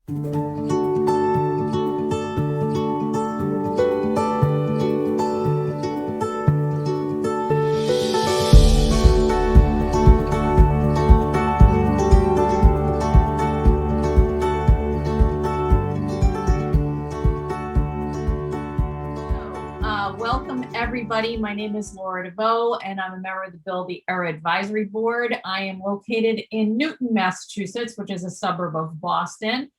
Welcome everybody. My name is Laura DeVoe and I'm a member of the Build the Era Advisory Board. I am located in Newton, Massachusetts, which is a suburb of Boston.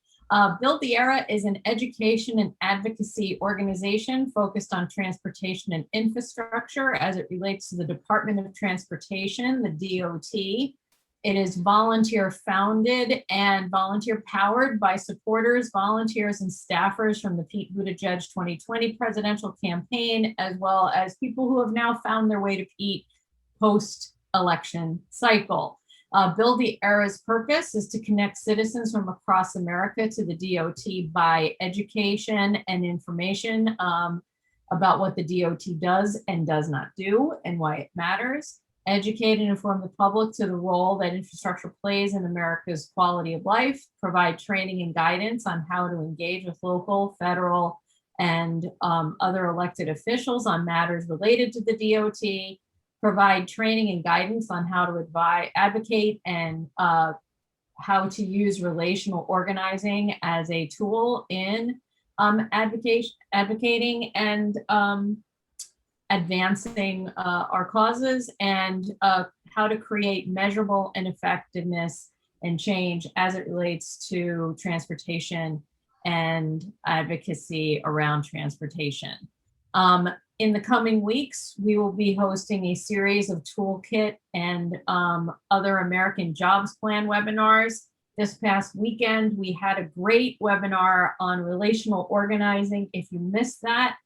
Build the Era is an education and advocacy organization focused on transportation and infrastructure as it relates to the Department of Transportation, the DOT. It is volunteer founded and volunteer powered by supporters, volunteers, and staffers from the Pete Buttigieg 2020 presidential campaign, as well as people who have now found their way to Pete post-election cycle. Build the Era's purpose is to connect citizens from across America to the DOT by education and information about what the DOT does and does not do and why it matters. Educate and inform the public to the role that infrastructure plays in America's quality of life, provide training and guidance on how to engage with local, federal, and other elected officials on matters related to the DOT, provide training and guidance on how to advocate and how to use relational organizing as a tool in advocating and advancing our causes, and how to create measurable and effectiveness and change as it relates to transportation and advocacy around transportation. In the coming weeks, we will be hosting a series of toolkit and other American Jobs Plan webinars. This past weekend, we had a great webinar on relational organizing. If you missed that,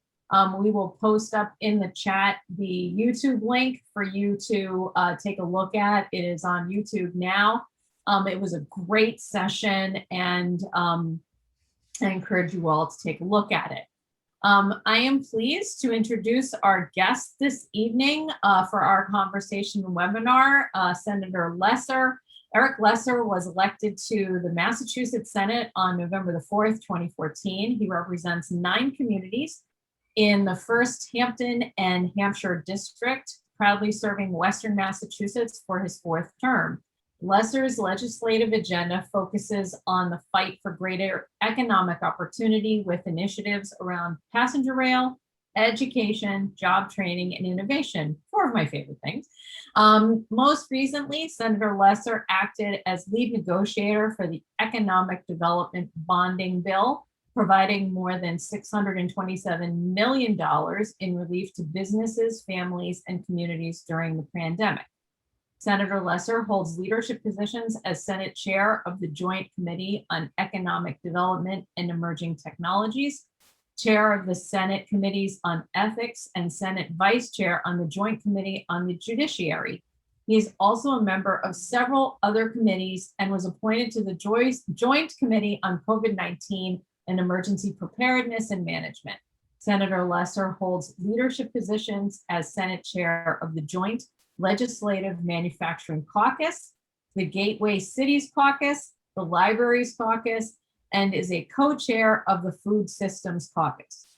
we will post up in the chat the YouTube link for you to take a look at. It is on YouTube now. It was a great session, and I encourage you all to take a look at it. I am pleased to introduce our guest this evening for our conversation webinar, Senator Lesser. Eric Lesser was elected to the Massachusetts Senate on November the 4th, 2014. He represents 9 communities in the 1st Hampton and Hampshire district, proudly serving Western Massachusetts for his 4th term. Lesser's legislative agenda focuses on the fight for greater economic opportunity with initiatives around passenger rail, education, job training, and innovation, 4 of my favorite things. Most recently, Senator Lesser acted as lead negotiator for the Economic Development Bonding Bill, providing more than $627 million in relief to businesses, families, and communities during the pandemic. Senator Lesser holds leadership positions as Senate Chair of the Joint Committee on Economic Development and Emerging Technologies, Chair of the Senate Committees on Ethics, and Senate Vice Chair on the Joint Committee on the Judiciary. He is also a member of several other committees and was appointed to the Joint Committee on COVID-19 and Emergency Preparedness and Management. Senator Lesser holds leadership positions as Senate Chair of the Joint Legislative Manufacturing Caucus, the Gateway Cities Caucus, the Libraries Caucus, and is a co-chair of the Food Systems Caucus.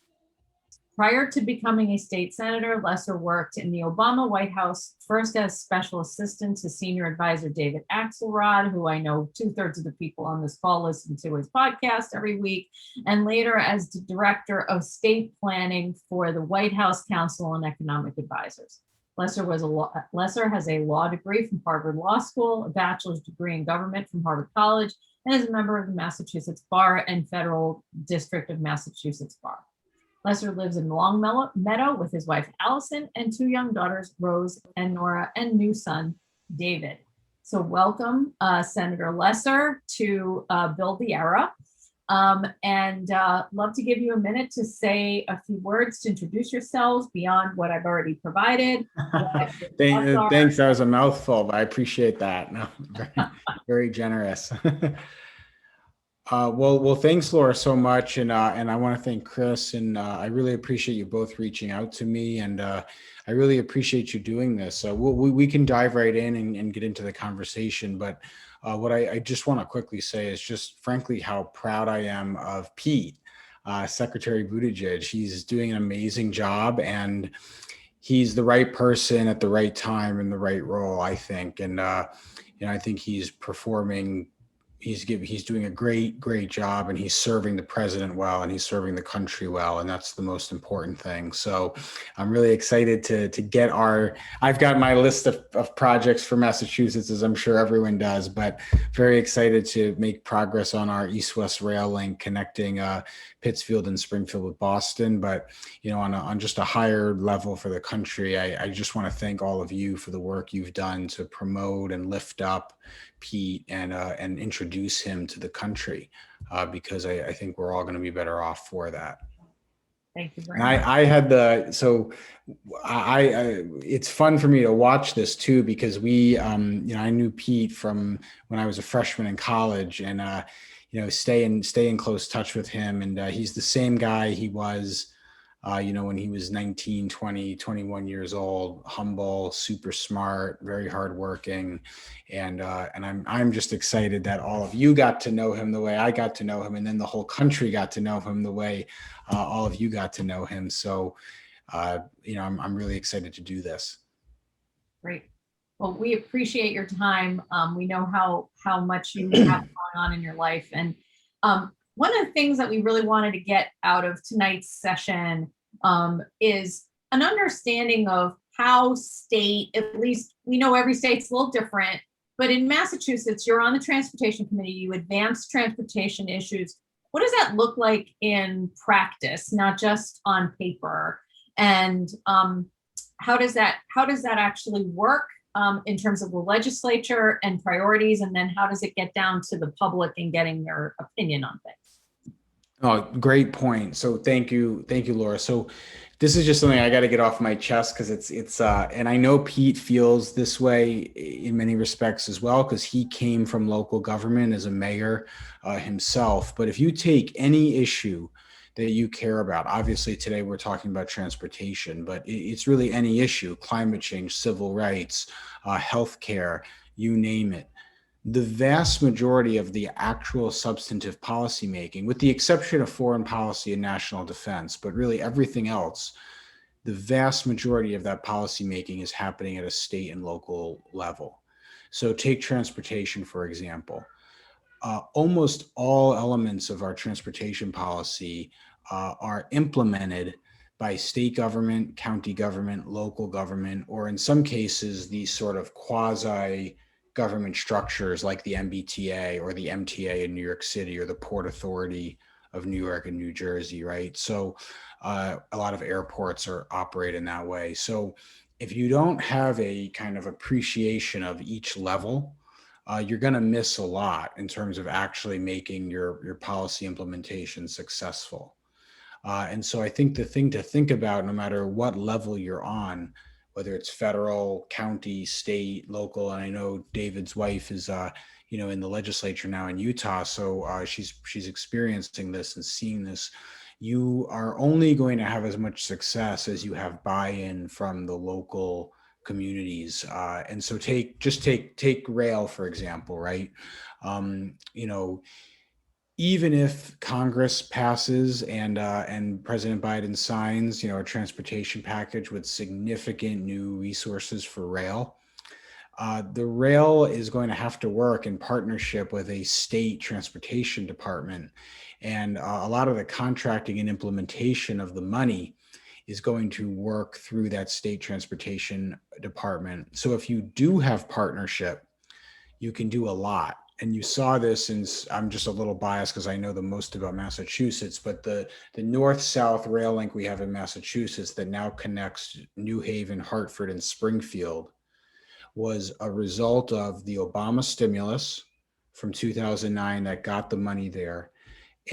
Prior to becoming a state senator, Lesser worked in the Obama White House, first as special assistant to senior advisor David Axelrod, who I know 2/3 of the people on this call listen to his podcast every week, and later as the director of state planning for the White House Council on Economic Advisors. Lesser has a law degree from Harvard Law School, a bachelor's degree in government from Harvard College, and is a member of the Massachusetts Bar and Federal District of Massachusetts Bar. Lesser lives in Long Meadow with his wife, Allison, and 2 young daughters, Rose and Nora, and new son, David. So welcome, Senator Lesser, to Build the Era. And love to give you a minute to say a few words to introduce yourselves beyond what I've already provided. Thanks, that was a mouthful, but I appreciate that. No, very generous. Well, thanks, Laura, so much, and I want to thank Chris, and I really appreciate you both reaching out to me, and I really appreciate you doing this. So we can dive right in and get into the conversation, but What I just want to quickly say is just frankly how proud I am of Pete, Secretary Buttigieg. He's doing an amazing job, and he's the right person at the right time in the right role, I think. And I think he's performing. He's doing a great job, and he's serving the president well, and he's serving the country well, and that's the most important thing. So I'm really excited to get I've got my list of projects for Massachusetts, as I'm sure everyone does, but very excited to make progress on our East-West rail link connecting Pittsfield and Springfield with Boston. But on just a higher level for the country, I just want to thank all of you for the work you've done to promote and lift up Pete and introduce him to the country, because I think we're all going to be better off for that. Thank you very And much. I had it's fun for me to watch this too, because I knew Pete from when I was a freshman in college, and stay in close touch with him. And he's the same guy he was when he was 19, 20, 21 years old, humble, super smart, very hardworking. And I'm just excited that all of you got to know him the way I got to know him. And then the whole country got to know him the way all of you got to know him. So, I'm really excited to do this. Great. Well, we appreciate your time. We know how much you have going on in your life. And one of the things that we really wanted to get out of tonight's session is an understanding of how state, at least we know every state's a little different, but in Massachusetts, you're on the transportation committee, you advance transportation issues. What does that look like in practice, not just on paper? And how does that actually work in terms of the legislature and priorities? And then how does it get down to the public and getting their opinion on things? Oh, great point. So thank you, Laura. So this is just something I got to get off my chest, because it's and I know Pete feels this way in many respects as well, because he came from local government as a mayor himself. But if you take any issue that you care about, obviously today we're talking about transportation, but it's really any issue: climate change, civil rights, healthcare, you name it. The vast majority of the actual substantive policymaking, with the exception of foreign policy and national defense, but really everything else, the vast majority of that policymaking is happening at a state and local level. So take transportation, for example. Almost all elements of our transportation policy are implemented by state government, county government, local government, or in some cases, these sort of quasi government structures like the MBTA or the MTA in New York City, or the Port Authority of New York and New Jersey, right? So a lot of airports operate in that way. So if you don't have a kind of appreciation of each level, you're going to miss a lot in terms of actually making your policy implementation successful. And so I think the thing to think about, no matter what level you're on, whether it's federal, county, state, local, and I know David's wife is, in the legislature now in Utah, so she's experiencing this and seeing this. You are only going to have as much success as you have buy-in from the local communities. And so take rail, for example, right? Even if Congress passes and President Biden signs, a transportation package with significant new resources for rail, the rail is going to have to work in partnership with a state transportation department. And a lot of the contracting and implementation of the money is going to work through that state transportation department. So if you do have partnership, you can do a lot. And you saw this, and I'm just a little biased because I know the most about Massachusetts, but the north-south rail link we have in Massachusetts that now connects New Haven, Hartford, and Springfield was a result of the Obama stimulus from 2009 that got the money there,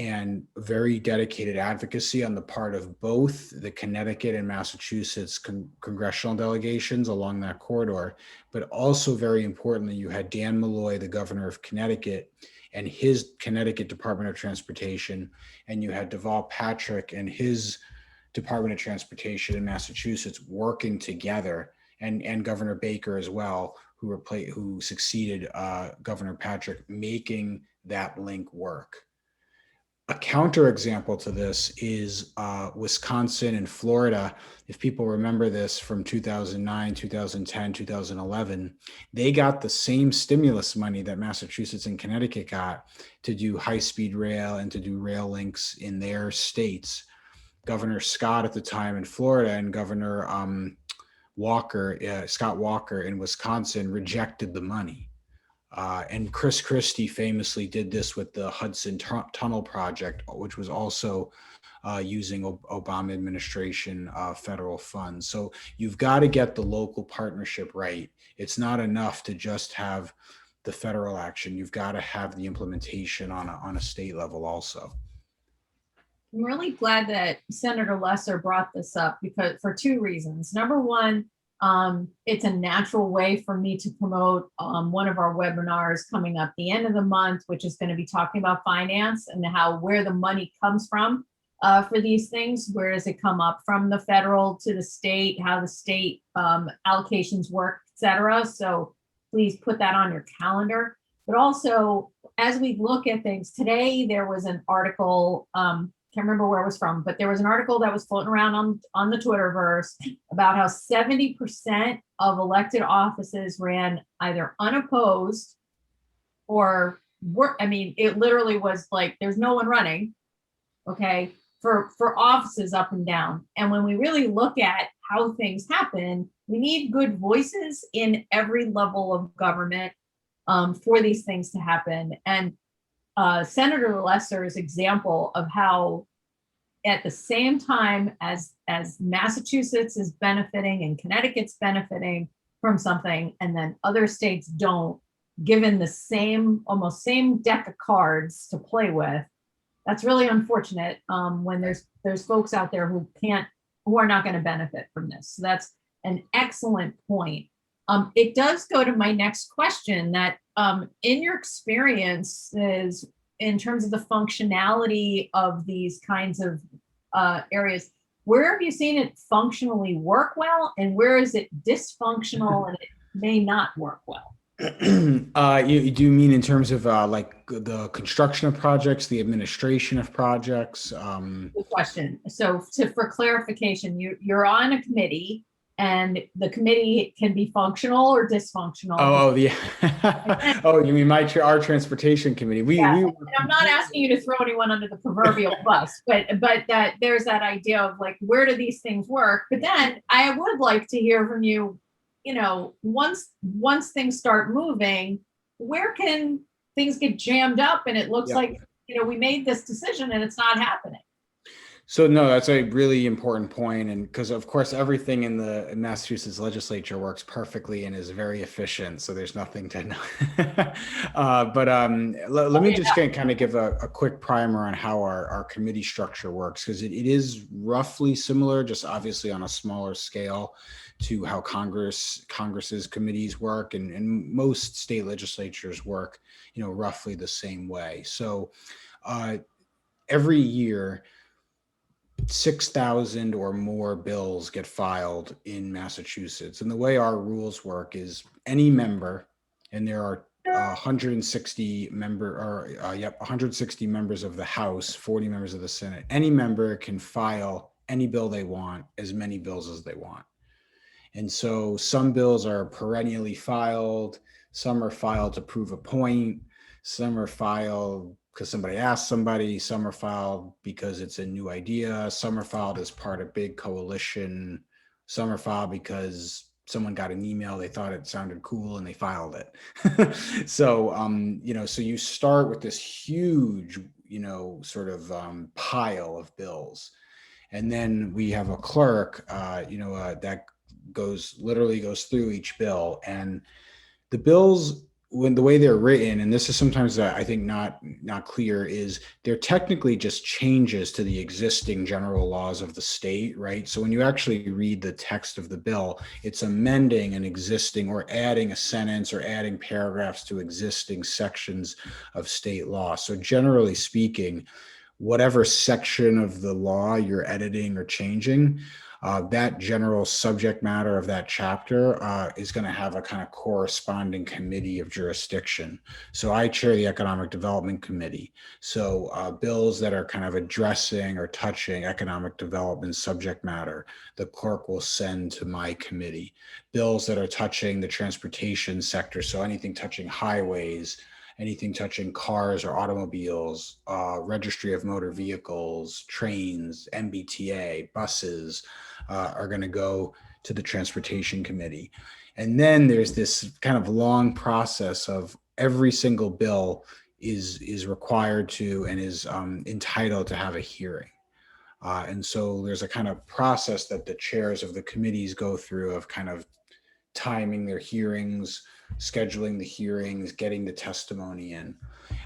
and very dedicated advocacy on the part of both the Connecticut and Massachusetts congressional delegations along that corridor. But also, very importantly, you had Dan Malloy, the governor of Connecticut, and his Connecticut Department of Transportation, and you had Deval Patrick and his Department of Transportation in Massachusetts working together, and Governor Baker as well, who succeeded Governor Patrick, making that link work. A counterexample to this is Wisconsin and Florida. If people remember this from 2009, 2010, 2011, they got the same stimulus money that Massachusetts and Connecticut got to do high-speed rail and to do rail links in their states. Governor Scott at the time in Florida and Governor Scott Walker in Wisconsin rejected the money. And Chris Christie famously did this with the Hudson Tunnel Project, which was also using Obama administration federal funds. So you've got to get the local partnership right. It's not enough to just have the federal action. You've got to have the implementation on a state level also. I'm really glad that Senator Lesser brought this up because for two reasons. Number one, it's a natural way for me to promote one of our webinars coming up the end of the month, which is going to be talking about finance and where the money comes from for these things. Where does it come up from the federal to the state, how the state allocations work, et cetera. So please put that on your calendar. But also, as we look at things today, there was an article, can't remember where it was from, but there was an article that was floating around on the Twitterverse about how 70% of elected offices ran either unopposed or it literally was like, there's no one running, okay, for offices up and down. And when we really look at how things happen, we need good voices in every level of government for these things to happen. And Senator Lesser's example of how at the same time as Massachusetts is benefiting and Connecticut's benefiting from something, and then other states don't, given the almost same deck of cards to play with, that's really unfortunate when there's folks out there who are not going to benefit from this. So that's an excellent point. It does go to my next question that in your experiences, in terms of the functionality of these kinds of areas, where have you seen it functionally work well, and where is it dysfunctional and it may not work well? You do mean in terms of like the construction of projects, the administration of projects? Good question. So for clarification, you're on a committee, and the committee can be functional or dysfunctional. Oh, yeah. Oh, you mean our transportation committee? And I'm not asking you to throw anyone under the proverbial bus, but that there's that idea of like, where do these things work? But then I would like to hear from you, once things start moving, where can things get jammed up and it looks like, we made this decision and it's not happening? So no, that's a really important point. And because of course, everything in the Massachusetts legislature works perfectly and is very efficient. So there's nothing to know. Let me just kind of give a quick primer on how our committee structure works, because it is roughly similar, just obviously on a smaller scale to how Congress's committees work, and most state legislatures work, roughly the same way. So every year, 6,000 or more bills get filed in Massachusetts. And the way our rules work is any member, and there are 160 members of the House, 40 members of the Senate. Any member can file any bill they want, as many bills as they want. And so some bills are perennially filed, some are filed to prove a point, some are filed because somebody asked somebody, some are filed because it's a new idea, some are filed as part of big coalition, some are filed because someone got an email, they thought it sounded cool and they filed it. So, so you start with this huge, pile of bills. And then we have a clerk, that literally goes through each bill, and the bills, when the way they're written, and this is sometimes I think not clear, is they're technically just changes to the existing general laws of the state, right? So when you actually read the text of the bill, it's amending an existing or adding a sentence or adding paragraphs to existing sections of state law. So generally speaking, whatever section of the law you're editing or changing, That general subject matter of that chapter is going to have a kind of corresponding committee of jurisdiction. So I chair the Economic Development Committee. So bills that are kind of addressing or touching economic development subject matter, the clerk will send to my committee. Bills that are touching the transportation sector, so anything touching highways, anything touching cars or automobiles, registry of motor vehicles, trains, MBTA, buses, are going to go to the Transportation Committee. And then there's this kind of long process of every single bill is required to and is entitled to have a hearing. And so there's a kind of process that the chairs of the committees go through of kind of timing their hearings, scheduling the hearings, getting the testimony in.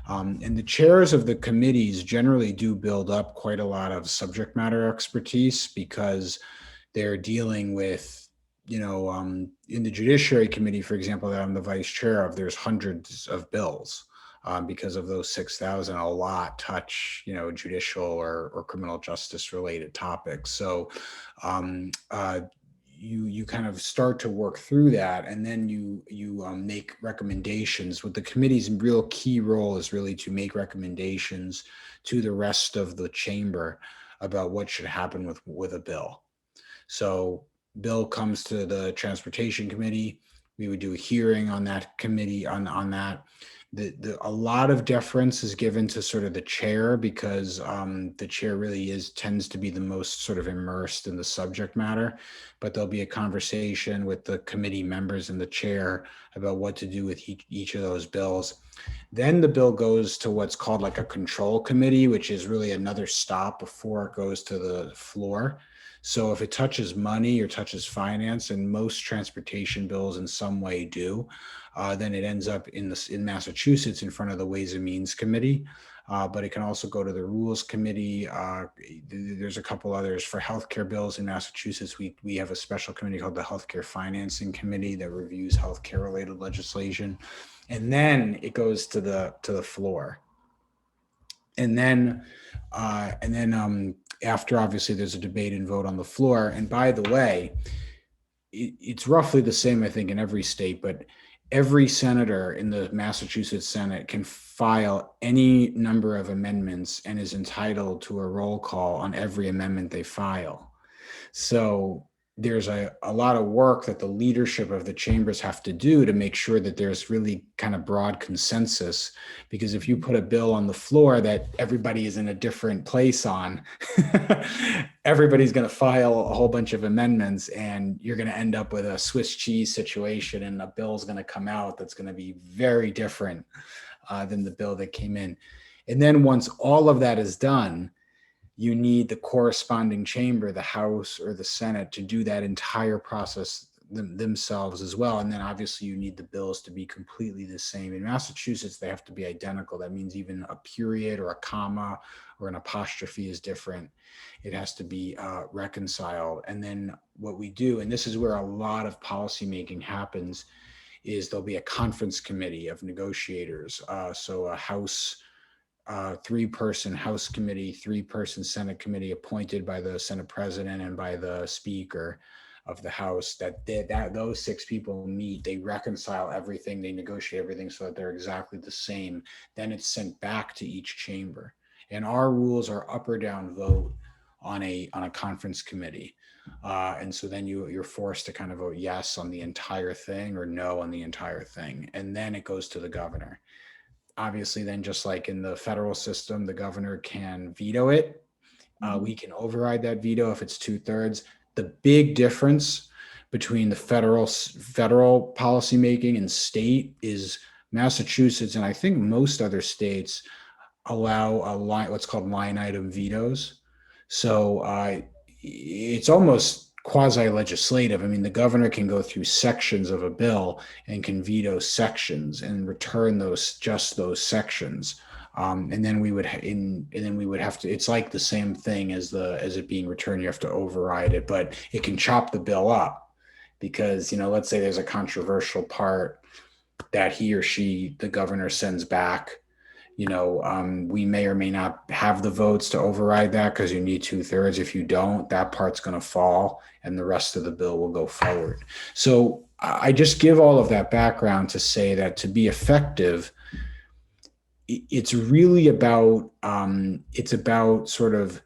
And the chairs of the committees generally do build up quite a lot of subject matter expertise because they're dealing with, in the Judiciary Committee, for example, that I'm the vice chair of, there's hundreds of bills. Because of those 6,000, a lot touch, judicial or criminal justice related topics. So you kind of start to work through that, and then you make recommendations. What the committee's real key role is really to make recommendations to the rest of the chamber about what should happen with a bill. So bill comes to the Transportation Committee. We would do a hearing on that committee on that. A lot of deference is given to sort of the chair because the chair really tends to be the most sort of immersed in the subject matter, but there'll be a conversation with the committee members and the chair about what to do with each of those bills. Then the bill goes to what's called like a control committee, which is really another stop before it goes to the floor. So if it touches money or touches finance, and most transportation bills in some way do, then it ends up in Massachusetts in front of the Ways and Means Committee. But it can also go to the Rules Committee. There's a couple others for healthcare bills in Massachusetts. We have a special committee called the Healthcare Financing Committee that reviews healthcare related legislation, and then it goes to the floor. And then after, obviously, there's a debate and vote on the floor. And by the way, it's roughly the same, I think, in every state, but every senator in the Massachusetts Senate can file any number of amendments and is entitled to a roll call on every amendment they file. So there's a lot of work that the leadership of the chambers have to do to make sure that there's really kind of broad consensus, because if you put a bill on the floor that everybody is in a different place on, everybody's going to file a whole bunch of amendments, and you're going to end up with a Swiss cheese situation, and a bill is going to come out that's going to be very different than the bill that came in. And then once all of that is done, you need the corresponding chamber, the House or the Senate, to do that entire process themselves as well. And then obviously you need the bills to be completely the same. In Massachusetts, they have to be identical. That means even a period or a comma or an apostrophe is different. It has to be reconciled. And then what we do, and this is where a lot of policymaking happens, is there'll be a conference committee of negotiators. So a House 3-person House committee, 3-person Senate committee appointed by the Senate president and by the Speaker of the House, that those 6 people meet, they reconcile everything, they negotiate everything so that they're exactly the same. Then it's sent back to each chamber. And our rules are up or down vote on a conference committee. And so then you're forced to kind of vote yes on the entire thing or no on the entire thing. And then it goes to the governor. Obviously, then just like in the federal system, the governor can veto it. We can override that veto if it's 2/3. The big difference between the federal policymaking and state is Massachusetts, and I think most other states, allow what's called line item vetoes. So it's almost quasi-legislative. I mean, the governor can go through sections of a bill and can veto sections and return those sections. And then we would have to. It's like the same thing as it being returned. You have to override it, but it can chop the bill up because let's say there's a controversial part that he or she, the governor, sends back. We may or may not have the votes to override that because you need 2/3. If you don't, that part's going to fall and the rest of the bill will go forward. So I just give all of that background to say that to be effective, it's really about sort of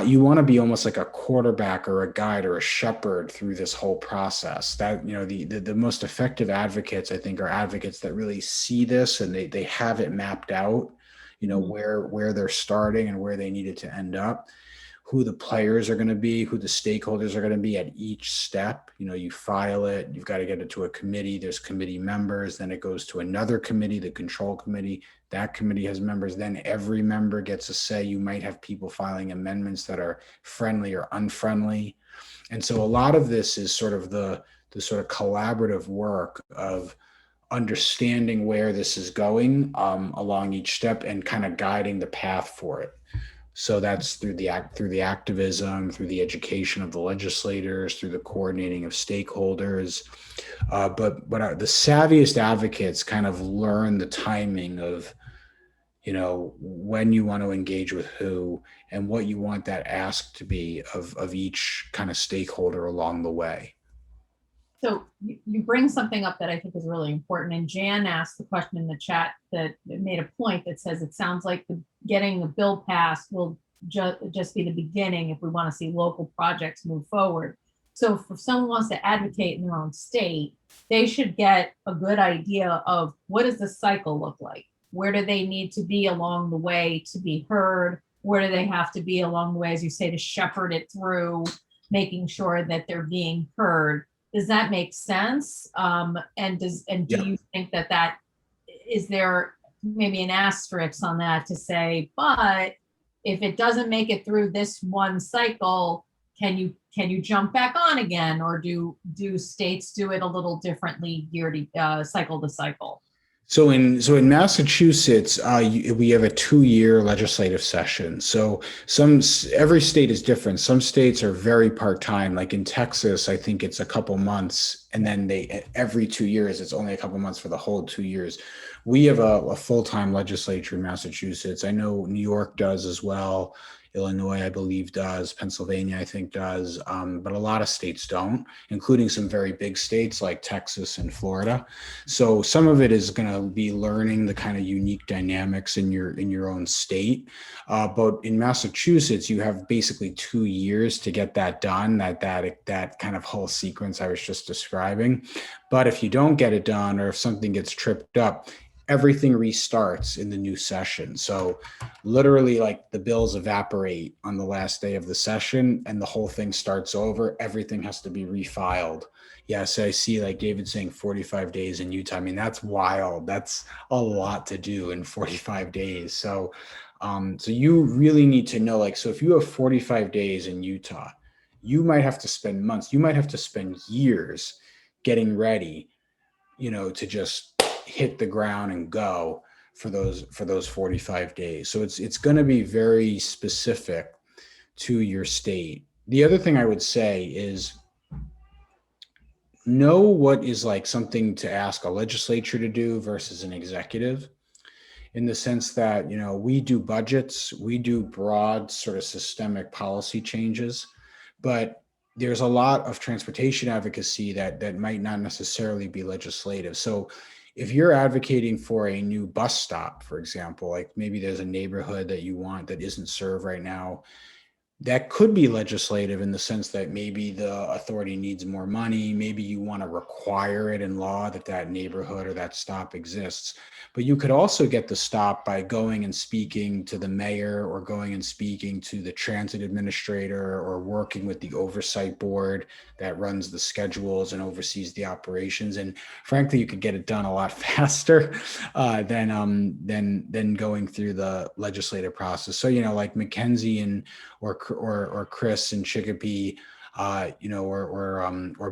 you want to be almost like a quarterback or a guide or a shepherd through this whole process. That, the most effective advocates, I think, are advocates that really see this and they have it mapped out, where they're starting and where they needed to end up, who the players are going to be, who the stakeholders are going to be at each step. You file it, you've got to get it to a committee, there's committee members, then it goes to another committee, the control committee. That committee has members, then every member gets a say. You might have people filing amendments that are friendly or unfriendly. And so a lot of this is sort of the sort of collaborative work of understanding where this is going along each step and kind of guiding the path for it. So that's through the activism, through the education of the legislators, through the coordinating of stakeholders. But the savviest advocates kind of learn the timing of, when you want to engage with who and what you want that ask to be of each kind of stakeholder along the way. So you bring something up that I think is really important. And Jan asked the question in the chat that made a point that says it sounds like getting the bill passed will just be the beginning if we want to see local projects move forward. So if someone wants to advocate in their own state, they should get a good idea of what does the cycle look like? Where do they need to be along the way to be heard? Where do they have to be along the way, as you say, to shepherd it through, making sure that they're being heard? Does that make sense? And do you think that is there maybe an asterisk on that to say, but if it doesn't make it through this one cycle, can you jump back on again, or do states do it a little differently cycle to cycle? So in Massachusetts, we have a 2-year legislative session. So every state is different. Some states are very part-time. Like in Texas, I think it's a couple months, and then every 2 years, it's only a couple months for the whole 2 years. We have a full-time legislature in Massachusetts. I know New York does as well. Illinois, I believe, does. Pennsylvania, I think, does. But a lot of states don't, including some very big states like Texas and Florida. So some of it is going to be learning the kind of unique dynamics in your own state. But in Massachusetts, you have basically 2 years to get that done, that kind of whole sequence I was just describing. But if you don't get it done, or if something gets tripped up, everything restarts in the new session. So literally, like, the bills evaporate on the last day of the session and the whole thing starts over. Everything has to be refiled. Yes, I see, like David saying 45 days in Utah. I mean, that's wild. That's a lot to do in 45 days. So you really need to know, like, so if you have 45 days in Utah, you might have to spend months, you might have to spend years getting ready, to just hit the ground and go for those 45 days. So it's going to be very specific to your state. The other thing I would say is know what is like something to ask a legislature to do versus an executive, in the sense that, we do budgets, we do broad sort of systemic policy changes, but there's a lot of transportation advocacy that might not necessarily be legislative. So if you're advocating for a new bus stop, for example, like maybe there's a neighborhood that you want that isn't served right now, that could be legislative in the sense that maybe the authority needs more money. Maybe you want to require it in law that neighborhood or that stop exists. But you could also get the stop by going and speaking to the mayor, or going and speaking to the transit administrator, or working with the oversight board that runs the schedules and oversees the operations. And frankly, you could get it done a lot faster than going through the legislative process. So, like Mackenzie or Chris and Chicopee, or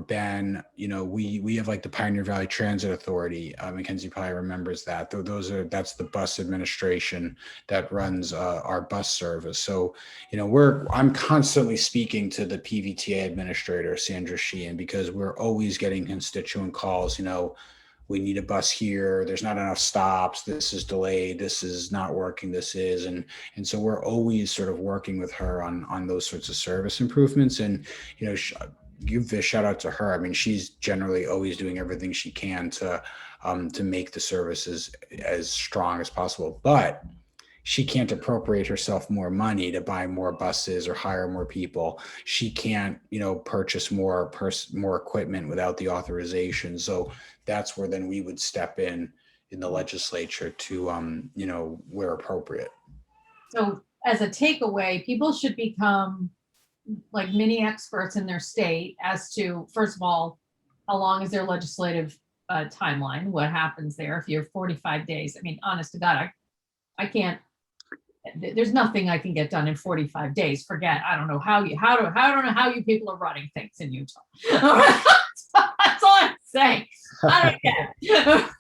Ben, we have like the Pioneer Valley Transit Authority. Mackenzie probably remembers that. That's the bus administration that runs our bus service. So, I'm constantly speaking to the PVTA administrator, Sandra Sheehan, because we're always getting constituent calls, we need a bus here. There's not enough stops. This is delayed. This is not working. This is, and so we're always sort of working with her on those sorts of service improvements. And, give a shout out to her. I mean, she's generally always doing everything she can to make the services as strong as possible, but she can't appropriate herself more money to buy more buses or hire more people. She can't, purchase more equipment without the authorization. So that's where then we would step in the legislature to, where appropriate. So as a takeaway, people should become like mini experts in their state as to, first of all, how long is their legislative timeline? What happens there if you have 45 days? I mean, honest to God, I can't. There's nothing I can get done in 45 days. Forget. I don't know how you people are running things in Utah. That's all I'm saying. I don't get.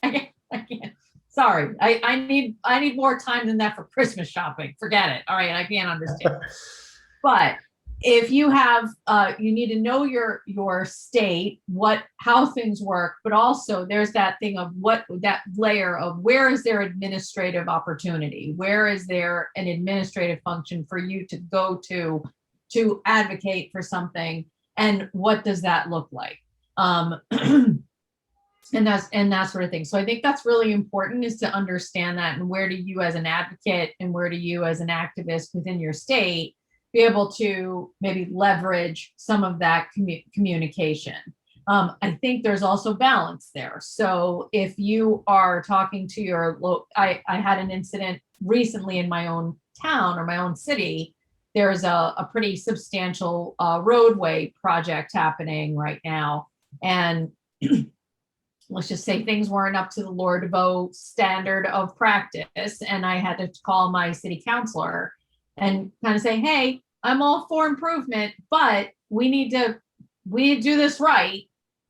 I can't. Sorry. I need more time than that for Christmas shopping. Forget it. All right. I can't understand. But if you have, you need to know your state, how things work, but also there's that thing of that layer of where is there administrative opportunity? Where is there an administrative function for you to go to advocate for something? And what does that look like? And that sort of thing. So I think that's really important, is to understand that, and where do you as an advocate and where do you as an activist within your state be able to maybe leverage some of that communication. I think there's also balance there. So if you are talking to I had an incident recently in my own town or my own city. There's a pretty substantial roadway project happening right now. And let's just say things weren't up to the Lord DeVoe standard of practice. And I had to call my city councilor and kind of say, hey, I'm all for improvement, but we need to do this right.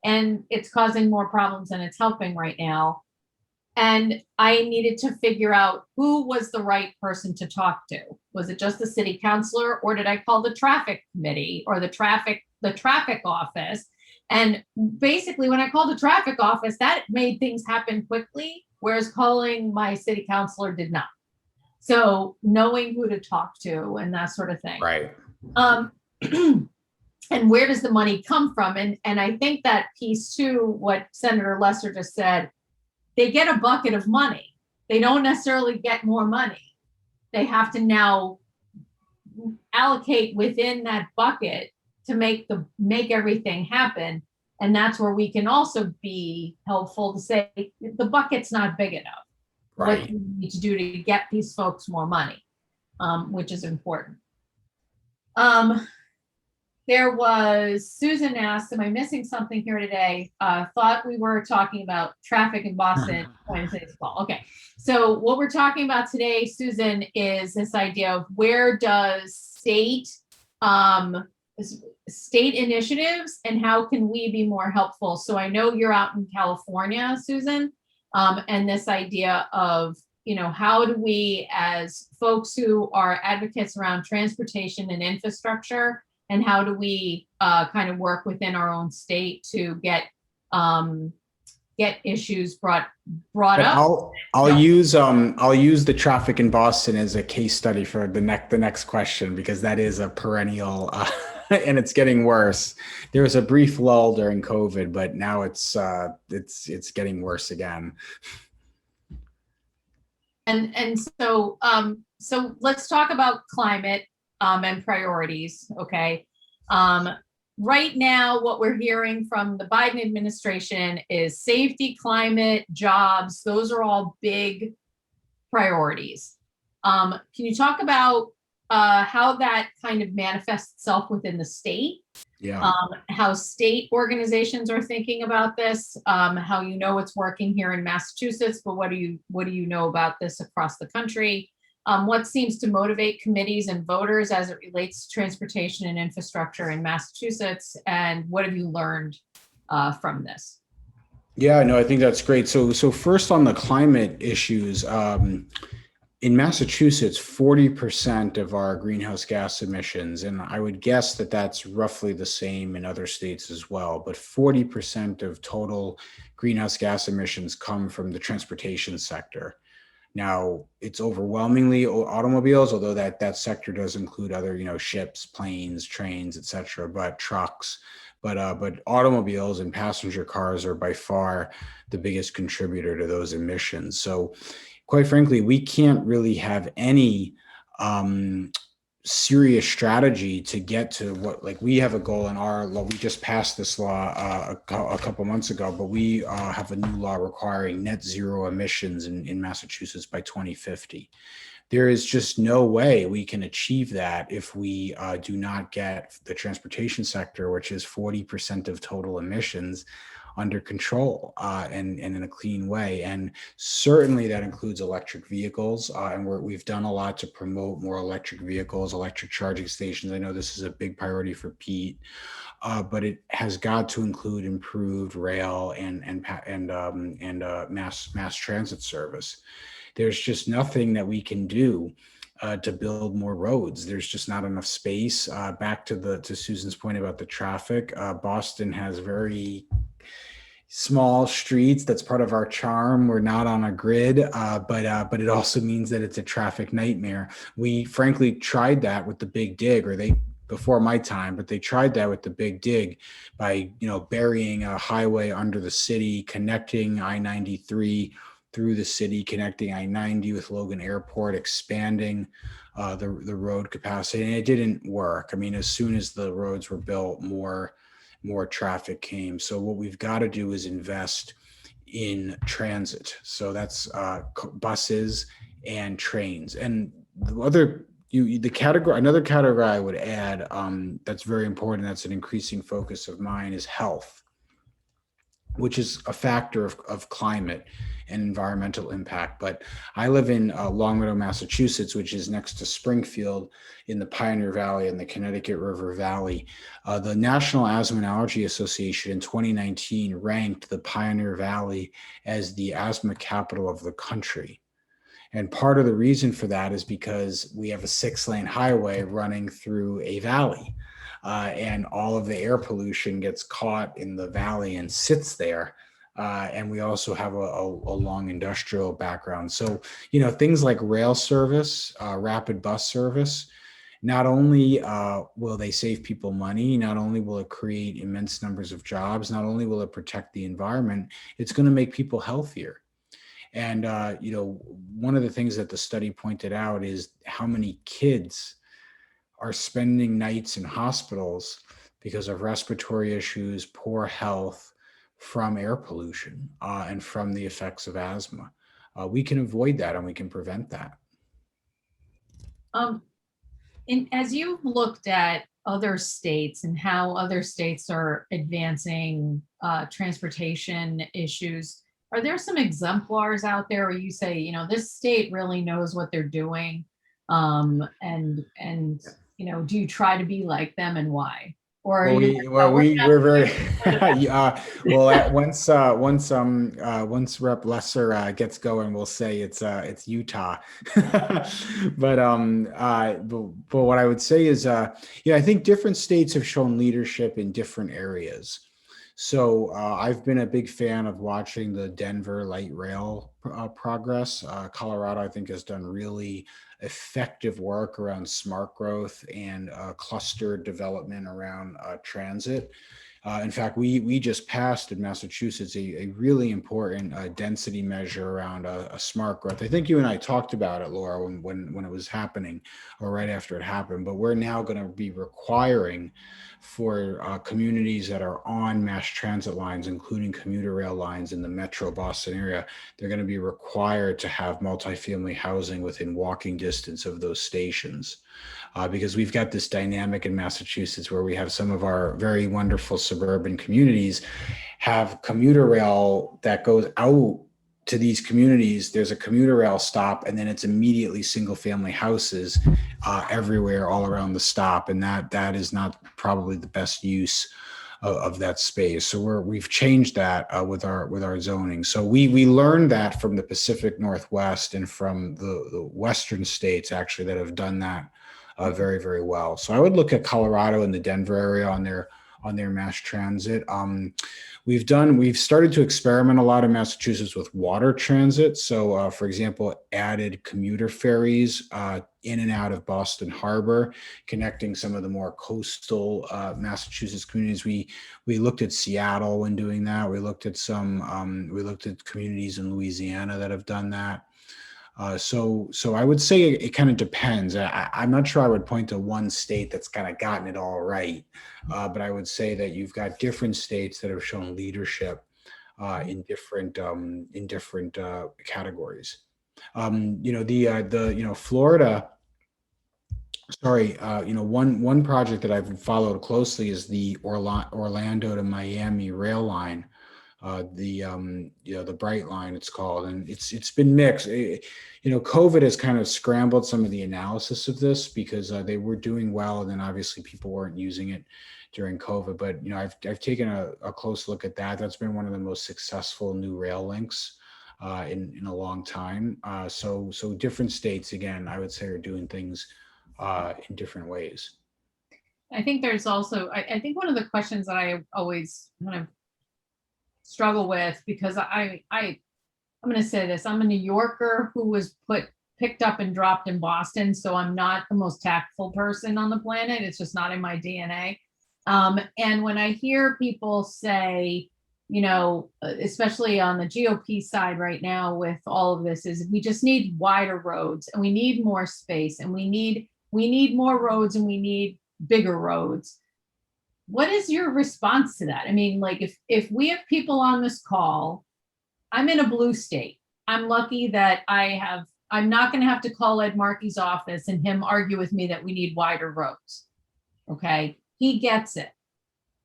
And it's causing more problems than it's helping right now. And I needed to figure out who was the right person to talk to. Was it just the city councilor, or did I call the traffic committee or the traffic office? And basically when I called the traffic office, that made things happen quickly, whereas calling my city councilor did not. So knowing who to talk to and that sort of thing. Right. And where does the money come from? And I think that piece too, what Senator Lesser just said, they get a bucket of money. They don't necessarily get more money. They have to now allocate within that bucket to make everything happen. And that's where we can also be helpful to say the bucket's not big enough. Right. What do you need to do to get these folks more money, which is important. There was, Susan asked, am I missing something here today? Thought we were talking about traffic in Boston. Okay, so what we're talking about today, Susan, is this idea of where does state initiatives and how can we be more helpful? So I know you're out in California, Susan, and this idea of, how do we, as folks who are advocates around transportation and infrastructure, and how do we kind of work within our own state to get issues brought up? I'll use the traffic in Boston as a case study for the next question, because that is a perennial and it's getting worse. There was a brief lull during COVID, but now it's getting worse again. And so let's talk about climate and priorities. Okay. Right now, what we're hearing from the Biden administration is safety, climate, jobs. Those are all big priorities. Can you talk about how that kind of manifests itself within the state? Yeah. How state organizations are thinking about this, how it's working here in Massachusetts, but what do you know about this across the country? What seems to motivate committees and voters as it relates to transportation and infrastructure in Massachusetts, and what have you learned from this? Yeah, no, I think that's great. So first on the climate issues, in Massachusetts, 40% of our greenhouse gas emissions, and I would guess that that's roughly the same in other states as well, but 40% of total greenhouse gas emissions come from the transportation sector. Now, it's overwhelmingly automobiles, although that sector does include other, ships, planes, trains, et cetera, but trucks. But automobiles and passenger cars are by far the biggest contributor to those emissions. So quite frankly, we can't really have any serious strategy to get to what, like, we have a goal in our law. We just passed this law a couple months ago, but we have a new law requiring net zero emissions in Massachusetts by 2050. There is just no way we can achieve that if we do not get the transportation sector, which is 40% of total emissions, under control and in a clean way. And certainly that includes electric vehicles. And we've done a lot to promote more electric vehicles, electric charging stations. I know this is a big priority for Pete, but it has got to include improved rail and mass transit service. There's just nothing that we can do to build more roads. There's just not enough space. Back to Susan's point about the traffic, Boston has very small streets. That's part of our charm. We're not on a grid, but it also means that it's a traffic nightmare. We frankly tried that with the Big Dig, before my time, but they tried that with the Big Dig by burying a highway under the city, connecting I-93 through the city, connecting I-90 with Logan Airport, expanding the road capacity, and it didn't work. I mean, as soon as the roads were built, more traffic came. So what we've got to do is invest in transit. So that's buses and trains. And another category I would add that's very important, that's an increasing focus of mine, is health, which is a factor of climate and environmental impact. But I live in Longmeadow, Massachusetts, which is next to Springfield in the Pioneer Valley and the Connecticut River Valley. The National Asthma and Allergy Association in 2019 ranked the Pioneer Valley as the asthma capital of the country. And part of the reason for that is because we have a 6-lane highway running through a valley. And all of the air pollution gets caught in the valley and sits there. And we also have a long industrial background. So, things like rail service, rapid bus service, not only will they save people money, not only will it create immense numbers of jobs, not only will it protect the environment, it's going to make people healthier. And, one of the things that the study pointed out is how many kids are spending nights in hospitals because of respiratory issues, poor health from air pollution, and from the effects of asthma. We can avoid that and we can prevent that. As you've looked at other states and how other states are advancing transportation issues, are there some exemplars out there where you say, this state really knows what they're doing? Do you try to be like them, and why? Or we're very once Rep Lesser gets going, we'll say it's Utah. but what I would say is I think different states have shown leadership in different areas. So I've been a big fan of watching the Denver light rail progress. Colorado, I think, has done really effective work around smart growth and clustered development around transit. In fact, we just passed in Massachusetts a really important density measure around a smart growth. I think you and I talked about it, Laura, when it was happening, or right after it happened. But we're now going to be requiring for communities that are on mass transit lines, including commuter rail lines in the metro Boston area, they're going to be required to have multifamily housing within walking distance of those stations. Because we've got this dynamic in Massachusetts where we have some of our very wonderful suburban communities have commuter rail that goes out to these communities. There's a commuter rail stop, and then it's immediately single family houses everywhere all around the stop. And that is not probably the best use of that space. So we've changed that with our zoning. So we learned that from the Pacific Northwest and from the Western states actually that have done that very, very well. So I would look at Colorado and the Denver area on their mass transit. We've started to experiment a lot in Massachusetts with water transit. So, for example, added commuter ferries in and out of Boston Harbor, connecting some of the more coastal Massachusetts communities. We looked at Seattle when doing that. We looked at we looked at communities in Louisiana that have done that. So I would say it kind of depends. I'm not sure I would point to one state that's kind of gotten it all right, but I would say that you've got different states that have shown leadership in different categories. Florida. Sorry, one project that I've followed closely is the Orlando to Miami rail line, the Bright Line it's called, and it's been mixed. COVID has kind of scrambled some of the analysis of this because they were doing well, and then obviously people weren't using it during COVID. But I've taken a close look at that. That's been one of the most successful new rail links in a long time. So different states, again, I would say, are doing things in different ways. I think there's also, I think one of the questions that I always kind of struggle with, because I'm going to say this, I'm a New Yorker who was picked up and dropped in Boston. So I'm not the most tactful person on the planet. It's just not in my DNA. And when I hear people say, especially on the GOP side right now with all of this, is we just need wider roads and we need more space and we need more roads and we need bigger roads. What is your response to that? I mean, like if we have people on this call, I'm in a blue state. I'm lucky that I'm not going to have to call Ed Markey's office and him argue with me that we need wider roads. Okay. He gets it.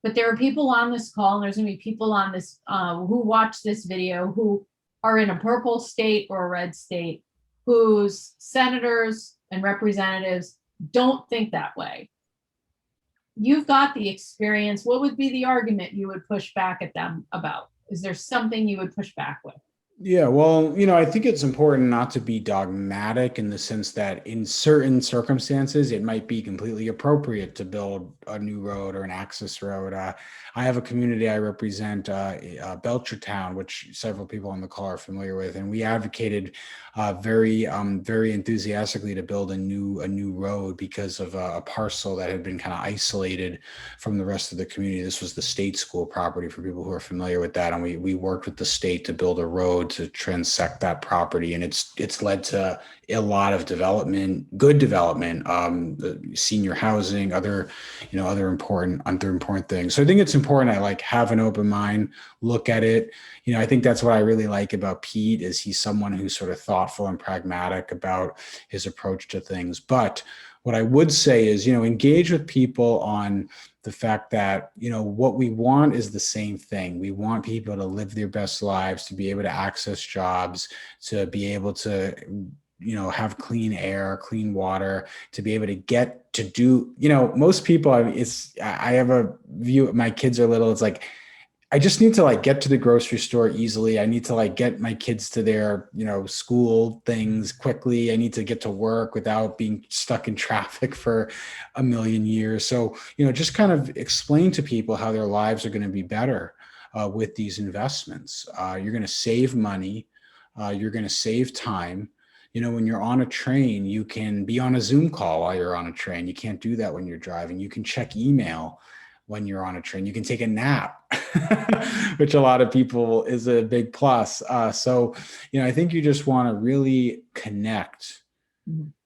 But there are people on this call, and there's going to be people on this who watch this video who are in a purple state or a red state, whose senators and representatives don't think that way. You've got the experience. What would be the argument you would push back at them about? Is there something you would push back with? Yeah, well, I think it's important not to be dogmatic in the sense that in certain circumstances, it might be completely appropriate to build a new road or an access road. I have a community I represent, Belchertown, which several people on the call are familiar with, and we advocated very enthusiastically to build a new road because of a parcel that had been kind of isolated from the rest of the community. This was the state school property for people who are familiar with that, and we worked with the state to build a road to transect that property, and it's led to a lot of development, good development, senior housing, other important things. So I think it's important I have an open mind, look at it. I think that's what I really like about Pete is he's someone who's sort of thoughtful and pragmatic about his approach to things. But what I would say is, engage with people on the fact that, what we want is the same thing. We want people to live their best lives, to be able to access jobs, to be able to, have clean air, clean water, to be able to get to do, most people, I have a view, my kids are little, it's like, I just need to get to the grocery store easily. I need to get my kids to their, school things quickly. I need to get to work without being stuck in traffic for a million years. So, just kind of explain to people how their lives are going to be better with these investments. You're going to save money. You're going to save time. When you're on a train, you can be on a Zoom call while you're on a train. You can't do that when you're driving. You can check email when you're on a train. You can take a nap, which a lot of people is a big plus. So, I think you just want to really connect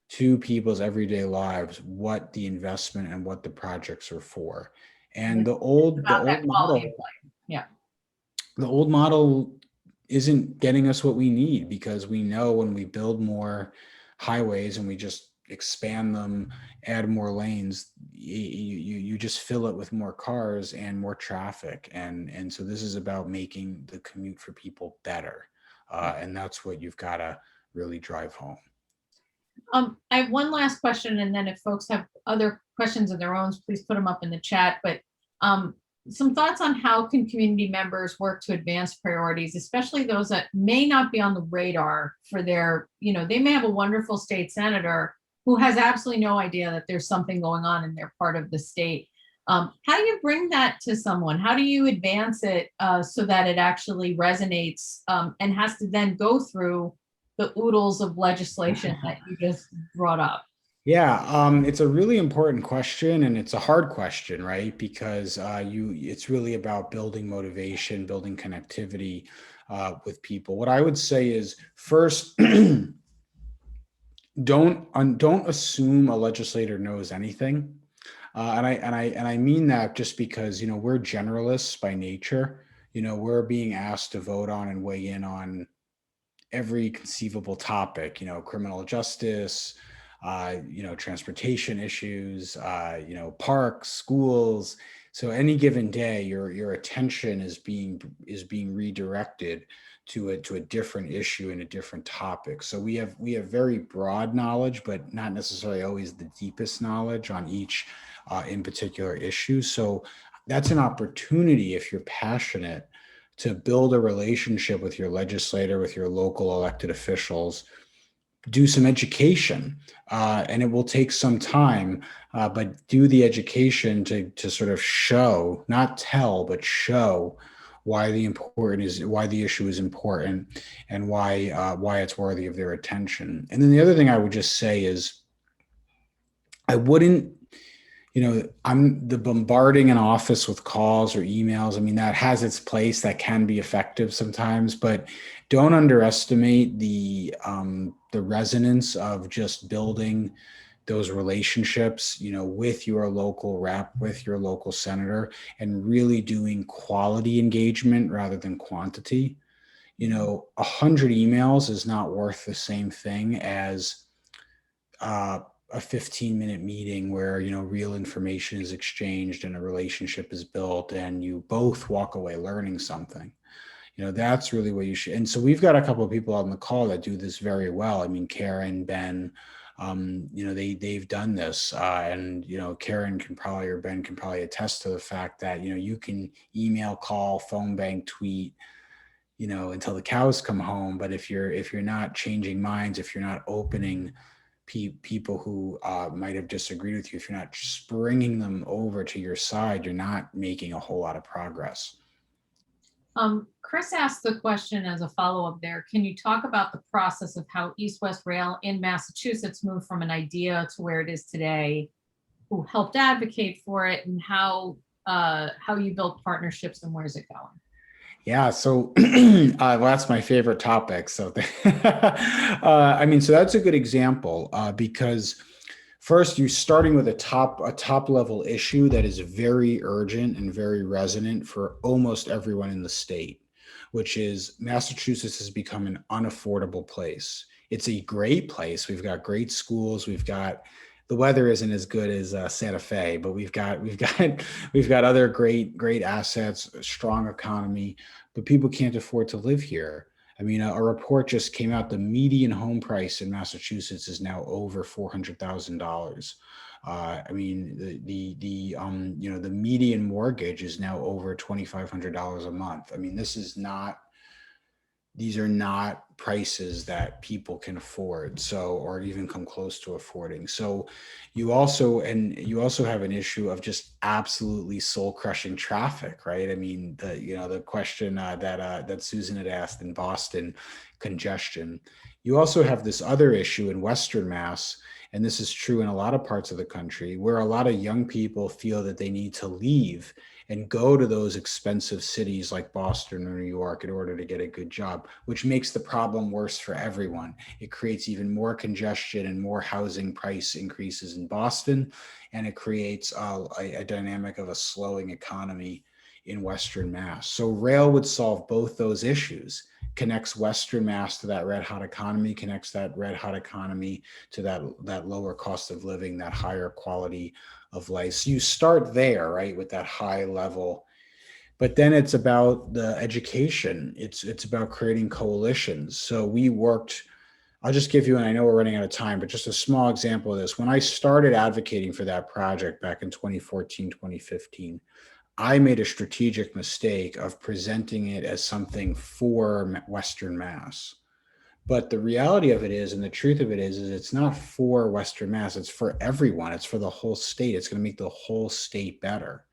to people's everyday lives, what the investment and what the projects are for. And the old model, yeah, the old model isn't getting us what we need, because we know when we build more highways and we just expand them, add more lanes, you just fill it with more cars and more traffic. And so this is about making the commute for people better. And that's what you've got to really drive home. I have one last question, and then if folks have other questions of their own, please put them up in the chat. But some thoughts on how can community members work to advance priorities, especially those that may not be on the radar for their, they may have a wonderful state senator who has absolutely no idea that there's something going on in their part of the state. How do you bring that to someone? How do you advance it so that it actually resonates and has to then go through the oodles of legislation that you just brought up? Yeah, it's a really important question, and it's a hard question, right? Because it's really about building motivation, building connectivity with people. What I would say is first, don't assume a legislator knows anything, and I mean that just because we're generalists by nature. We're being asked to vote on and weigh in on every conceivable topic, criminal justice, transportation issues, parks, schools. So any given day, your attention is being redirected to a different issue and a different topic. So we have very broad knowledge, but not necessarily always the deepest knowledge on each in particular issue. So that's an opportunity if you're passionate to build a relationship with your legislator, with your local elected officials, do some education, and it will take some time, but do the education to sort of show, not tell, but show why the issue is important and why it's worthy of their attention. And then the other thing I would just say is I wouldn't I'm the bombarding an office with calls or emails. I mean, that has its place, that can be effective sometimes, but don't underestimate the resonance of just building those relationships, with your local rep, with your local senator, and really doing quality engagement rather than quantity. 100 emails is not worth the same thing as a 15-minute meeting where real information is exchanged and a relationship is built and you both walk away learning something. That's really what you should. And so we've got a couple of people on the call that do this very well. I mean, Karen, Ben, they've done this, and Karen can probably, or Ben can probably attest to the fact that you can email, call, phone bank, tweet, until the cows come home. But if you're not changing minds, if you're not opening people who might have disagreed with you, if you're not springing them over to your side, you're not making a whole lot of progress. Chris asked the question as a follow-up there. Can you talk about the process of how East-West Rail in Massachusetts moved from an idea to where it is today, who helped advocate for it, and how you built partnerships and where's it going? Yeah, so well, that's my favorite topic. So, I mean, so that's a good example because first you're starting with a top level issue that is very urgent and very resonant for almost everyone in the state, which is Massachusetts has become an unaffordable place. It's a great place. We've got great schools. The weather isn't as good as Santa Fe, but we've got other great assets, a strong economy, but people can't afford to live here. I mean, a report just came out. The median home price in Massachusetts is now over $400,000. I mean, the median mortgage is now over $2,500 a month. I mean, these are not prices that people can afford, or even come close to affording. So you also have an issue of just absolutely soul crushing traffic, right? I mean, the question that Susan had asked in Boston, congestion. You also have this other issue in Western Mass, and this is true in a lot of parts of the country, where a lot of young people feel that they need to leave and go to those expensive cities like Boston or New York in order to get a good job, which makes the problem worse for everyone. It creates even more congestion and more housing price increases in Boston, and it creates a dynamic of a slowing economy in Western Mass. So rail would solve both those issues, connects Western Mass to that red hot economy, connects that red hot economy to that lower cost of living, that higher quality of life. So you start there, right, with that high level, but then it's about the education. It's about creating coalitions. So we worked, I'll just give you, and I know we're running out of time, but just a small example of this. When I started advocating for that project back in 2014, 2015, I made a strategic mistake of presenting it as something for Western Mass. But the reality of it is, and the truth of it is it's not for Western Mass. It's for everyone. It's for the whole state. It's going to make the whole state better.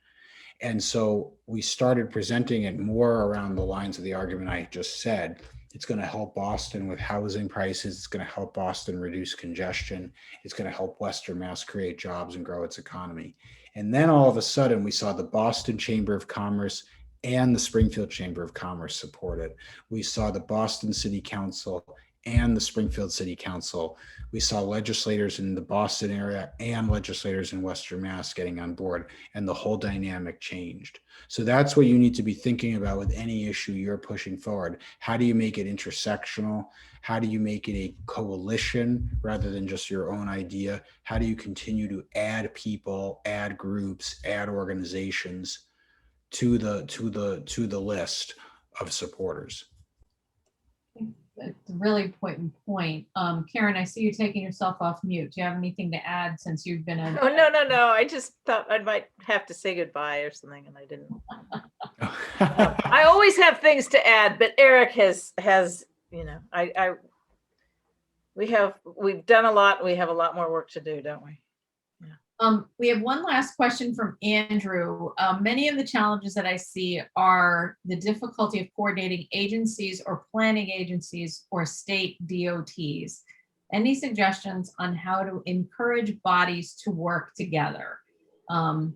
And so we started presenting it more around the lines of the argument I just said. It's going to help Boston with housing prices. It's going to help Boston reduce congestion. It's going to help Western Mass create jobs and grow its economy. And then all of a sudden, we saw the Boston Chamber of Commerce and the Springfield Chamber of Commerce support it. We saw the Boston City Council and the Springfield City Council. We saw legislators in the Boston area and legislators in Western Mass getting on board, and the whole dynamic changed. So that's what you need to be thinking about with any issue you're pushing forward. How do you make it intersectional? How do you make it a coalition rather than just your own idea? How do you continue to add people, add groups, add organizations to the list of supporters? It's a really important point. Karen, I see you taking yourself off mute. Do you have anything to add since you've been a... Oh, no. I just thought I might have to say goodbye or something, and I didn't. I always have things to add, but Eric has, we've done a lot. We have a lot more work to do, don't we? We have one last question from Andrew. Many of the challenges that I see are the difficulty of coordinating agencies or planning agencies or state DOTs. Any suggestions on how to encourage bodies to work together? No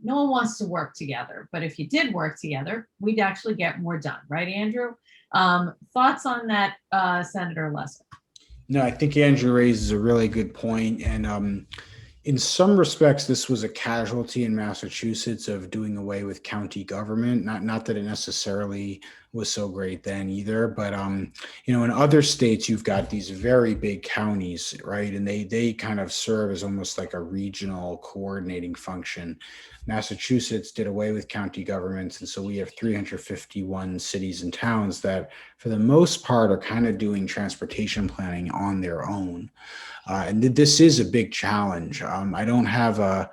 one wants to work together, but if you did work together, we'd actually get more done, right, Andrew? Thoughts on that, Senator Lesser? No, I think Andrew raises a really good point. And in some respects, this was a casualty in Massachusetts of doing away with county government. Not that it necessarily was so great then either, but in other states, you've got these very big counties, right? And they kind of serve as almost like a regional coordinating function. Massachusetts did away with county governments, and so we have 351 cities and towns that, for the most part, are kind of doing transportation planning on their own. And this is a big challenge. I don't have an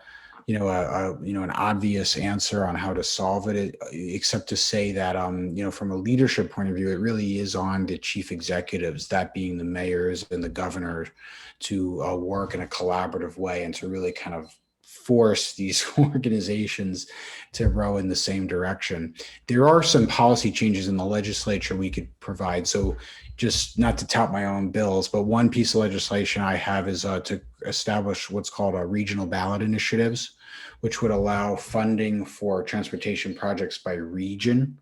obvious answer on how to solve it, except to say that from a leadership point of view, it really is on the chief executives, that being the mayors and the governor, to work in a collaborative way and to really kind of force these organizations to row in the same direction. There are some policy changes in the legislature we could provide. So just not to tout my own bills, but one piece of legislation I have is to establish what's called regional ballot initiatives, which would allow funding for transportation projects by region.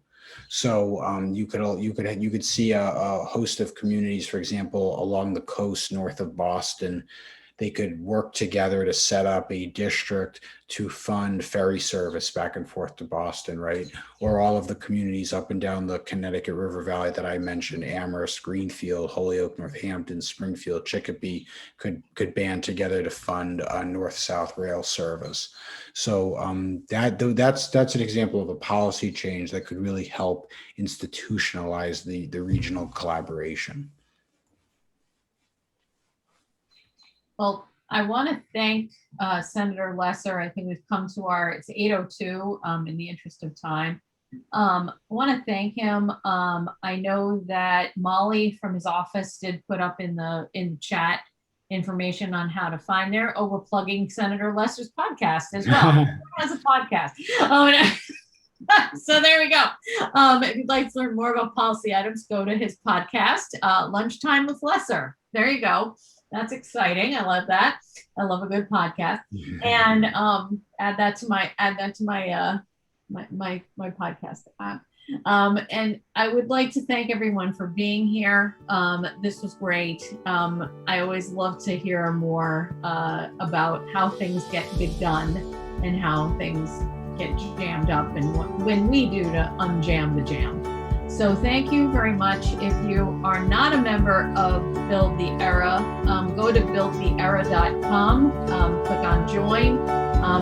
So you could see a host of communities, for example, along the coast north of Boston. They could work together to set up a district to fund ferry service back and forth to Boston, right? Or all of the communities up and down the Connecticut River Valley that I mentioned, Amherst, Greenfield, Holyoke, Northampton, Springfield, Chicopee, could band together to fund north-south rail service. So that's an example of a policy change that could really help institutionalize the regional collaboration. Well, I want to thank Senator Lesser. I think we've come to it's 8:02 in the interest of time. I want to thank him. I know that Molly from his office did put up in the chat information on how to find there. Oh, we're plugging Senator Lesser's podcast as well. He has a podcast. So there we go. If you'd like to learn more about policy items, go to his podcast, Lunchtime with Lesser. There you go. That's exciting. I love that. I love a good podcast. And add that to my podcast app. And I would like to thank everyone for being here. This was great. I always love to hear more about how things get done and how things get jammed up and when we do to unjam the jam. So thank you very much. If you are not a member of Build the Era, go to buildtheera.com, click on join.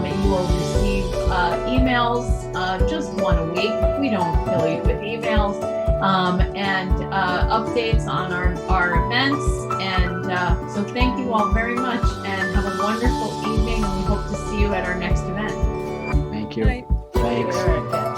You will receive emails just one a week. We don't kill you with emails, and updates on our events. And so thank you all very much and have a wonderful evening. And we hope to see you at our next event. Thank you. Bye. Thanks. Eric.